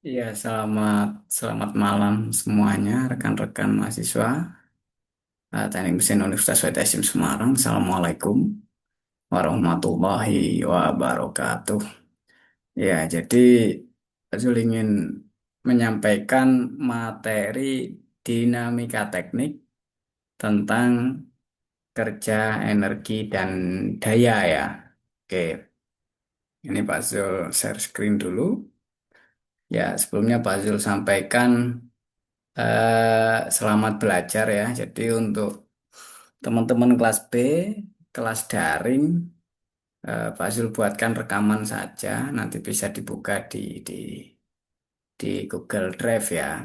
Iya, selamat selamat malam semuanya, rekan-rekan mahasiswa Teknik Mesin Universitas WTSIM Semarang. Assalamualaikum warahmatullahi wabarakatuh. Ya, jadi Azul ingin menyampaikan materi dinamika teknik tentang kerja, energi, dan daya ya. Oke, ini Pak Zul share screen dulu. Ya, sebelumnya Pak Zul sampaikan selamat belajar ya. Jadi untuk teman-teman kelas B, kelas daring, Pak Zul buatkan rekaman saja. Nanti bisa dibuka di Google Drive ya.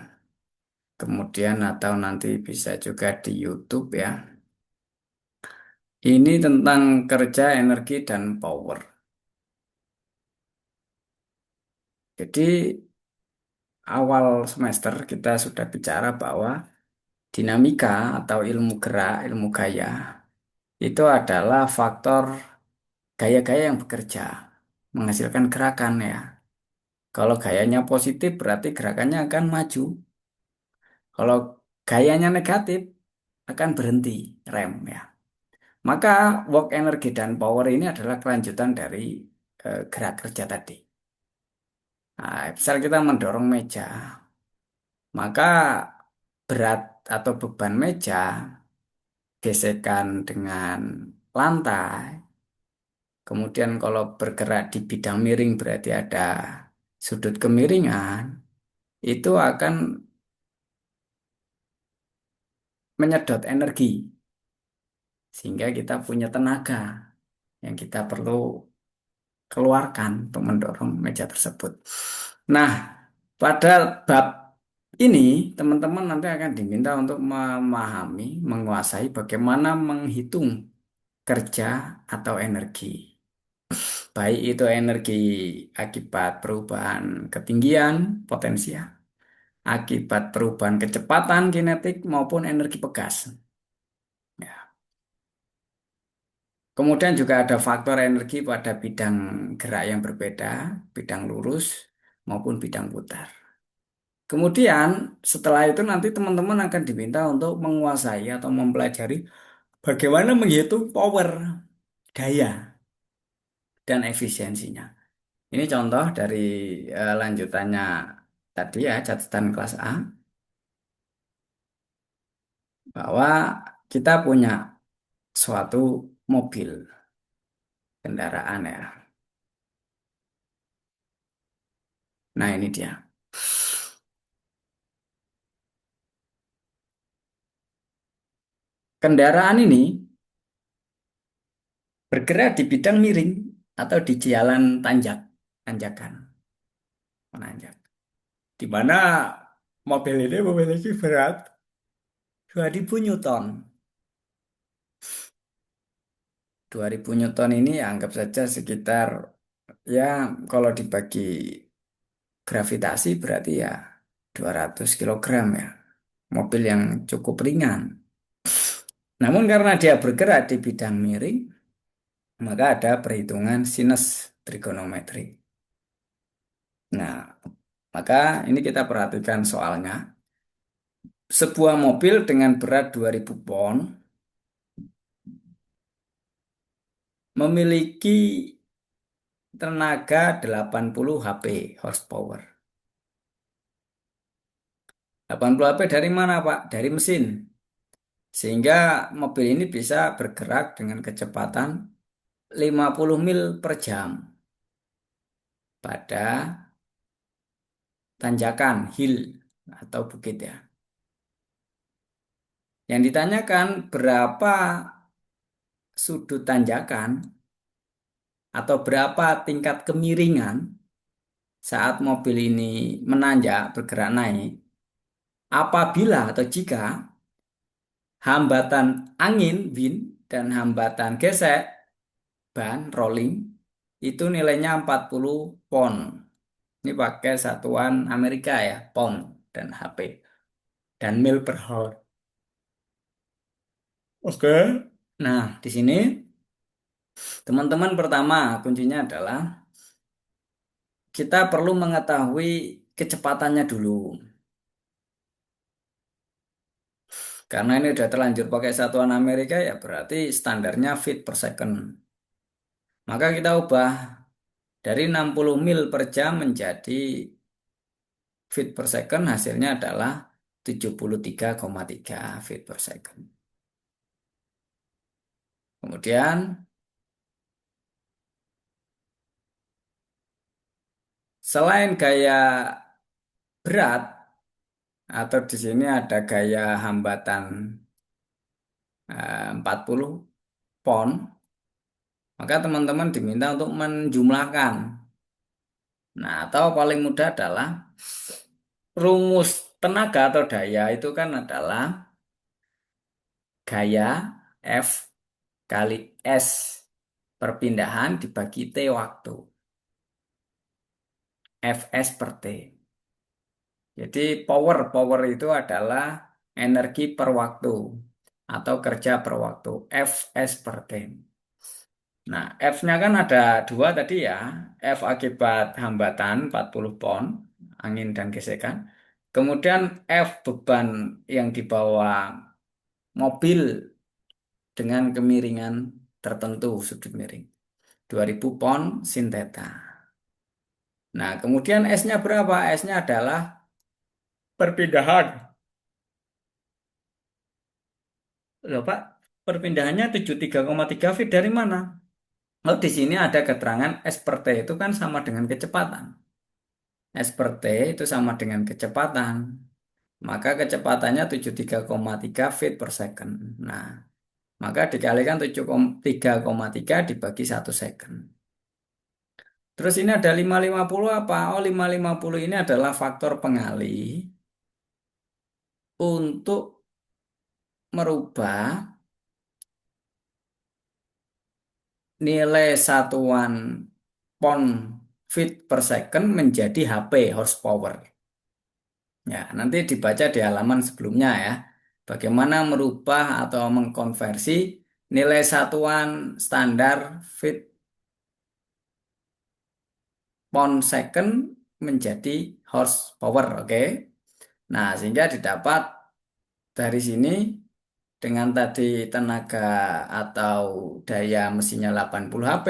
Kemudian atau nanti bisa juga di YouTube ya. Ini tentang kerja, energi, dan power. Jadi awal semester kita sudah bicara bahwa dinamika atau ilmu gerak, ilmu gaya itu adalah faktor gaya-gaya yang bekerja, menghasilkan gerakan ya. Kalau gayanya positif berarti gerakannya akan maju. Kalau gayanya negatif akan berhenti, rem ya. Maka work energy dan power ini adalah kelanjutan dari gerak kerja tadi. Nah, misal kita mendorong meja, maka berat atau beban meja, gesekan dengan lantai, kemudian kalau bergerak di bidang miring berarti ada sudut kemiringan, itu akan menyedot energi sehingga kita punya tenaga yang kita perlu keluarkan untuk mendorong meja tersebut. Nah, pada bab ini teman-teman nanti akan diminta untuk memahami, menguasai bagaimana menghitung kerja atau energi. Baik itu energi akibat perubahan ketinggian potensial, akibat perubahan kecepatan kinetik maupun energi pegas. Ya. Kemudian juga ada faktor energi pada bidang gerak yang berbeda, bidang lurus maupun bidang putar. Kemudian setelah itu nanti teman-teman akan diminta untuk menguasai atau mempelajari bagaimana menghitung power, daya, dan efisiensinya. Ini contoh dari lanjutannya tadi ya, catatan kelas A, bahwa kita punya suatu mobil, kendaraan ya. Nah ini dia. Kendaraan ini bergerak di bidang miring atau di jalan tanjakan, menanjak. Di mana mobil ini memiliki berat 2000 Newton. 2000 Newton ini anggap saja sekitar ya kalau dibagi gravitasi berarti ya 200 kilogram ya. Mobil yang cukup ringan. Namun karena dia bergerak di bidang miring, maka ada perhitungan sinus trigonometri. Nah, maka ini kita perhatikan soalnya. Sebuah mobil dengan berat 2000 pon memiliki tenaga 80 HP horsepower. 80 HP dari mana, Pak? Dari mesin. Sehingga mobil ini bisa bergerak dengan kecepatan 50 mil per jam pada tanjakan, hill atau bukit ya. Yang ditanyakan berapa sudut tanjakan atau berapa tingkat kemiringan saat mobil ini menanjak bergerak naik apabila atau jika hambatan angin wind dan hambatan gesek ban rolling itu nilainya 40 pon. Ini pakai satuan Amerika ya, pound dan HP dan mil per hour. Oke. Nah, di sini teman-teman pertama kuncinya adalah kita perlu mengetahui kecepatannya dulu. Karena ini udah terlanjur pakai satuan Amerika ya berarti standarnya feet per second. Maka kita ubah dari 60 mil per jam menjadi feet per second hasilnya adalah 73,3 feet per second. Kemudian selain gaya berat atau di sini ada gaya hambatan 40 pon, maka teman-teman diminta untuk menjumlahkan. Nah, atau paling mudah adalah rumus tenaga atau daya itu kan adalah gaya F kali S perpindahan dibagi T waktu. Fs per T. Jadi power itu adalah energi per waktu atau kerja per waktu. Fs per T. Nah, F-nya kan ada dua tadi ya. F akibat hambatan 40 pon, angin dan gesekan. Kemudian F beban yang dibawa mobil dengan kemiringan tertentu, sudut miring. 2000 pon sin theta. Nah, kemudian S-nya berapa? S-nya adalah perpindahan. Loh, Pak, perpindahannya 73,3 feet dari mana? Oh, di sini ada keterangan S per T itu kan sama dengan kecepatan. S per T itu sama dengan kecepatan. Maka kecepatannya 73,3 feet per second. Nah, maka dikalikan 73,3 dibagi 1 second. Terus ini ada 550 apa? Oh, 550 ini adalah faktor pengalih untuk merubah nilai satuan pon feet per second menjadi HP horsepower. Ya, nanti dibaca di halaman sebelumnya ya. Bagaimana merubah atau mengkonversi nilai satuan standar feet pound second menjadi horsepower, oke? Nah, sehingga didapat dari sini dengan tadi tenaga atau daya mesinnya 80 HP,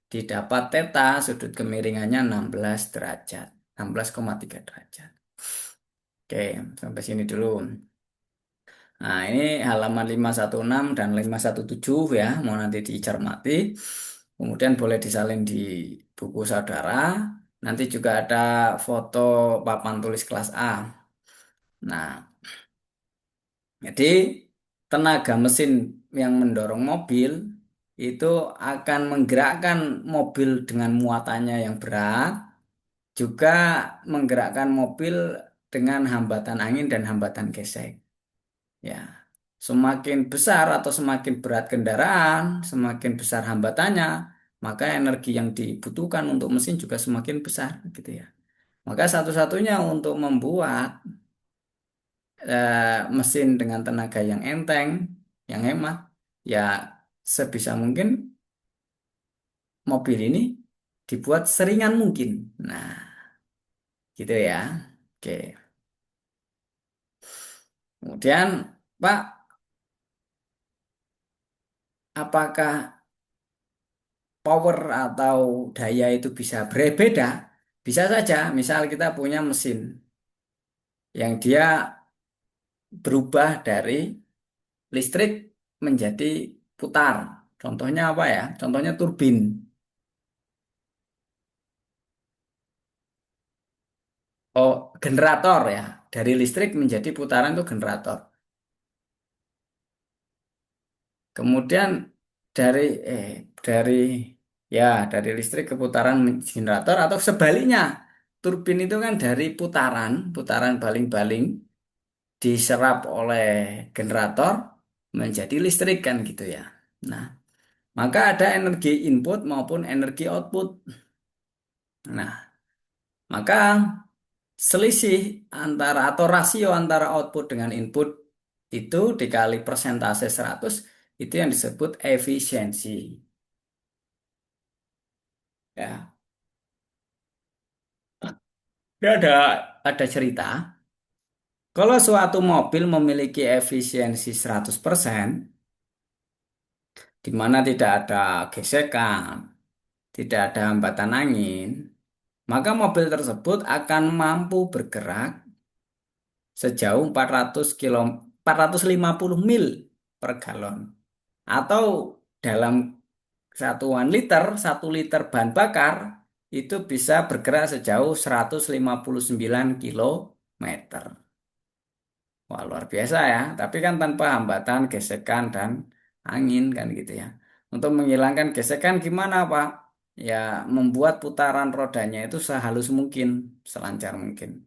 didapat theta sudut kemiringannya 16 derajat, 16,3 derajat. Oke, sampai sini dulu. Nah, ini halaman 516 dan 517 ya, mau nanti dicermati. Kemudian boleh disalin di buku saudara. Nanti juga ada foto papan tulis kelas A. Nah, jadi tenaga mesin yang mendorong mobil itu akan menggerakkan mobil dengan muatannya yang berat, juga menggerakkan mobil dengan hambatan angin dan hambatan gesek. Ya, semakin besar atau semakin berat kendaraan, semakin besar hambatannya, maka energi yang dibutuhkan untuk mesin juga semakin besar, gitu ya. Maka satu-satunya untuk membuat mesin dengan tenaga yang enteng, yang hemat, ya sebisa mungkin mobil ini dibuat seringan mungkin. Nah, gitu ya. Oke. Kemudian, Pak, apakah power atau daya itu bisa berbeda? Bisa saja, misal kita punya mesin yang dia berubah dari listrik menjadi putar. Contohnya apa ya? Contohnya turbin. Oh, generator ya. Dari listrik menjadi putaran itu generator. Kemudian dari eh dari ya dari listrik ke putaran generator atau sebaliknya. Turbin itu kan dari putaran baling-baling diserap oleh generator menjadi listrik kan gitu ya. Nah, maka ada energi input maupun energi output. Nah, maka selisih antara atau rasio antara output dengan input itu dikali persentase 100 itu yang disebut efisiensi. Ya. Dia ada cerita, kalau suatu mobil memiliki efisiensi 100%, di mana tidak ada gesekan, tidak ada hambatan angin, maka mobil tersebut akan mampu bergerak sejauh 450 mil per galon. Atau dalam satuan liter, 1 liter bahan bakar itu bisa bergerak sejauh 159 kilometer. Wah, luar biasa ya. Tapi kan tanpa hambatan, gesekan, dan angin kan gitu ya. Untuk menghilangkan gesekan gimana, Pak? Ya, membuat putaran rodanya itu sehalus mungkin, selancar mungkin.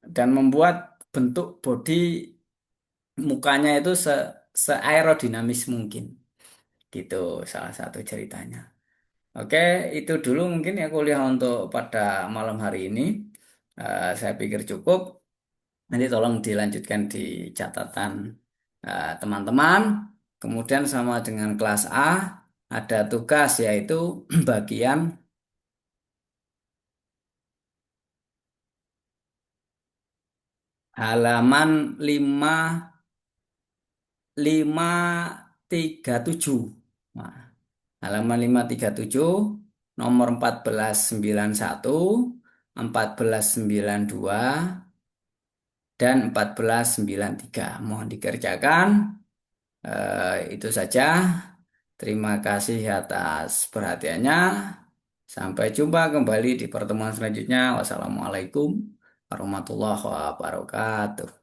Dan membuat bentuk bodi mukanya itu seaerodinamis mungkin. Gitu salah satu ceritanya. Oke, itu dulu mungkin ya kuliah untuk pada malam hari ini. Saya pikir cukup. Nanti tolong dilanjutkan di catatan teman-teman. Kemudian sama dengan kelas A ada tugas yaitu bagian halaman 537. Nah, halaman 537 nomor 1491, 1492 dan 1493. Mohon dikerjakan. Itu saja. Terima kasih atas perhatiannya. Sampai jumpa kembali di pertemuan selanjutnya. Wassalamualaikum warahmatullahi wabarakatuh.